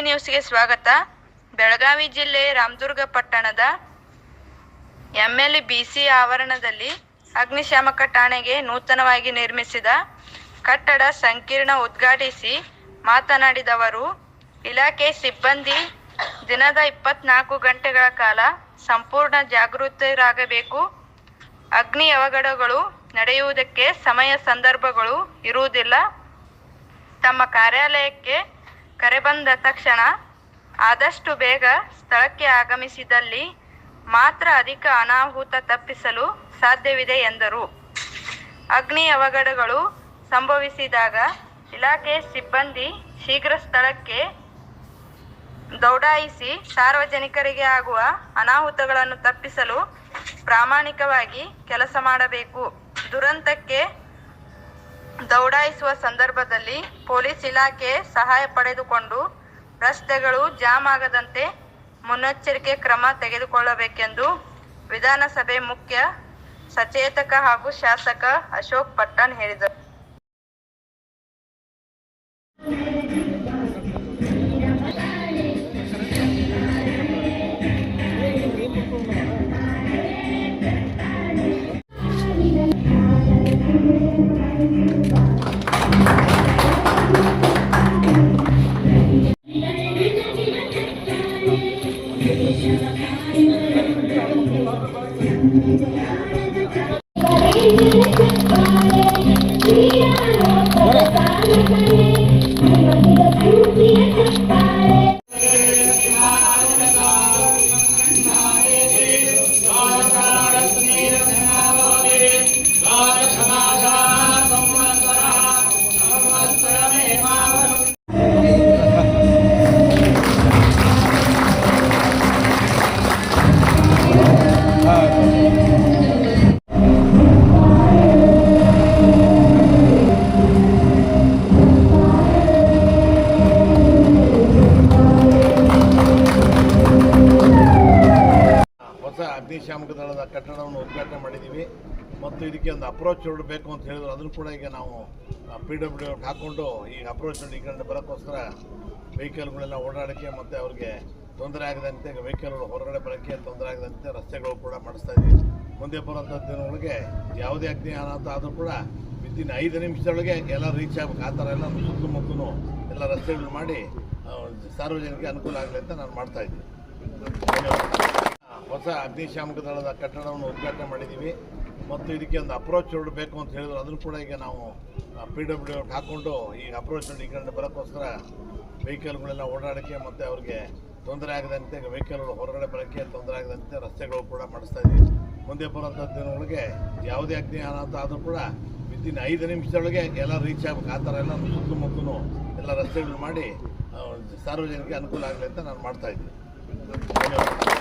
ನ್ಯೂಸ್ಗೆ ಸ್ವಾಗತ. ಬೆಳಗಾವಿ ಜಿಲ್ಲೆ ರಾಮದುರ್ಗ ಪಟ್ಟಣದ MLBC ಆವರಣದಲ್ಲಿ ಅಗ್ನಿಶಾಮಕ ಠಾಣೆಗೆ ನೂತನವಾಗಿ ನಿರ್ಮಿಸಿದ ಕಟ್ಟಡ ಸಂಕೀರ್ಣ ಉದ್ಘಾಟಿಸಿ ಮಾತನಾಡಿದ ಅವರು, ಇಲಾಖೆ ಸಿಬ್ಬಂದಿ ದಿನದ 24 ಗಂಟೆಗಳ ಕಾಲ ಸಂಪೂರ್ಣ ಜಾಗೃತರಾಗಬೇಕು. ಅಗ್ನಿ ಅವಘಡಗಳು ನಡೆಯುವುದಕ್ಕೆ ಸಮಯ ಸಂದರ್ಭಗಳು ಇರುವುದಿಲ್ಲ. ತಮ್ಮ ಕಾರ್ಯಾಲಯಕ್ಕೆ ಕರೆ ಬಂದ ತಕ್ಷಣ ಆದಷ್ಟು ಬೇಗ ಸ್ಥಳಕ್ಕೆ ಆಗಮಿಸಿದಲ್ಲಿ ಮಾತ್ರ ಅಧಿಕ ಅನಾಹುತ ತಪ್ಪಿಸಲು ಸಾಧ್ಯವಿದೆ ಎಂದರು. ಅಗ್ನಿ ಅವಘಡಗಳು ಸಂಭವಿಸಿದಾಗ ಇಲಾಖೆ ಸಿಬ್ಬಂದಿ ಶೀಘ್ರ ಸ್ಥಳಕ್ಕೆ ದೌಡಾಯಿಸಿ ಸಾರ್ವಜನಿಕರಿಗೆ ಆಗುವ ಅನಾಹುತಗಳನ್ನು ತಪ್ಪಿಸಲು ಪ್ರಾಮಾಣಿಕವಾಗಿ ಕೆಲಸ ಮಾಡಬೇಕು. ದುರಂತಕ್ಕೆ ದೌಡಾಯಿಸುವ ಸಂದರ್ಭದಲ್ಲಿ ಪೊಲೀಸ್ ಇಲಾಖೆ ಸಹಾಯ ಪಡೆದುಕೊಂಡು ರಸ್ತೆಗಳು ಜಾಮ್ ಆಗದಂತೆ ಮುನ್ನೆಚ್ಚರಿಕೆ ಕ್ರಮ ತೆಗೆದುಕೊಳ್ಳಬೇಕೆಂದು ವಿಧಾನಸಭೆ ಮುಖ್ಯ ಸಚೇತಕ ಹಾಗೂ ಶಾಸಕ ಅಶೋಕ್ ಪಟ್ಟಣ್ ಹೇಳಿದರು. ಅಗ್ನಿಶಾಮಕ ದಳದ ಕಟ್ಟಡವನ್ನು ಉದ್ಘಾಟನೆ ಮಾಡಿದ್ದೀವಿ ಮತ್ತು ಇದಕ್ಕೆ ಒಂದು ಅಪ್ರೋಚ್ ರೋಡ್ ಬೇಕು ಅಂತ ಹೇಳಿದ್ರು. ಅದನ್ನು ಕೂಡ ಈಗ ನಾವು PWD ಹಾಕ್ಕೊಂಡು ಈಗ ಅಪ್ರೋಚ್ ರೋಡ್ ಈ ಕಡೆ ಬರೋಕ್ಕೋಸ್ಕರ ವೆಹಿಕಲ್ಗಳೆಲ್ಲ ಓಡಾಡೋಕ್ಕೆ ಮತ್ತು ಅವ್ರಿಗೆ ತೊಂದರೆ ಆಗದಂತೆ ವೆಹಿಕಲ್ಗಳು ಹೊರಗಡೆ ಬರೋಕ್ಕೆ ತೊಂದರೆ ಆಗದಂತೆ ರಸ್ತೆಗಳು ಕೂಡ ಮಾಡಿಸ್ತಾ ಇದ್ದೀವಿ. ಮುಂದೆ ಬರೋಂಥ ದಿನಗಳಿಗೆ ಯಾವುದೇ ಅಗ್ನಿ ಅನಾಹುತ ಆದರೂ ಕೂಡ ವಿತಿನ್ 5 ನಿಮಿಷದೊಳಗೆ ಎಲ್ಲ ರೀಚ್ ಆಗಬೇಕು. ಆ ಥರ ಎಲ್ಲ ಸುತ್ತಮುತ್ತಲೂ ಎಲ್ಲ ರಸ್ತೆಗಳು ಮಾಡಿ ಸಾರ್ವಜನಿಕರಿಗೆ ಅನುಕೂಲ ಆಗಲಿ ಅಂತ ನಾನು ಮಾಡ್ತಾಯಿದ್ದೀನಿ. ಹೊಸ ಅಗ್ನಿಶಾಮಕ ದಳದ ಕಟ್ಟಡವನ್ನು ಉದ್ಘಾಟನೆ ಮಾಡಿದ್ದೀವಿ ಮತ್ತು ಇದಕ್ಕೆ ಒಂದು ಅಪ್ರೋಚ್ ರೋಡ್ ಬೇಕು ಅಂತ ಹೇಳಿದ್ರು. ಅದನ್ನು ಕೂಡ ಈಗ ನಾವು PWD ಹಾಕ್ಕೊಂಡು ಈಗ ಅಪ್ರೋಚ್ ರೋಡ್ ಈ ಕಡೆ ಬರೋಕ್ಕೋಸ್ಕರ ವೆಹಿಕಲ್ಗಳೆಲ್ಲ ಓಡಾಡೋಕ್ಕೆ ಮತ್ತು ಅವ್ರಿಗೆ ತೊಂದರೆ ಆಗದಂತೆ ವೆಹಿಕಲ್ಗಳು ಹೊರಗಡೆ ಬರೋಕ್ಕೆ ತೊಂದರೆ ಆಗದಂತೆ ರಸ್ತೆಗಳು ಕೂಡ ಮಾಡಿಸ್ತಾ ಇದ್ದೀವಿ. ಮುಂದೆ ಬರೋಂಥ ದಿನಗಳಿಗೆ ಯಾವುದೇ ಅಗ್ನಿ ಅನಾಹುತ ಆದರೂ ಕೂಡ ವಿತಿನ್ 5 ನಿಮಿಷದೊಳಗೆ ಎಲ್ಲ ರೀಚ್ ಆಗಬೇಕು. ಆ ಥರ ಎಲ್ಲ ಸುತ್ತಮುತ್ತಲೂ ಎಲ್ಲ ರಸ್ತೆಗಳು ಮಾಡಿ ಸಾರ್ವಜನಿಕರಿಗೆ ಅನುಕೂಲ ಆಗಲಿ ಅಂತ ನಾನು ಮಾಡ್ತಾಯಿದ್ದೀನಿ. ಧನ್ಯವಾದ.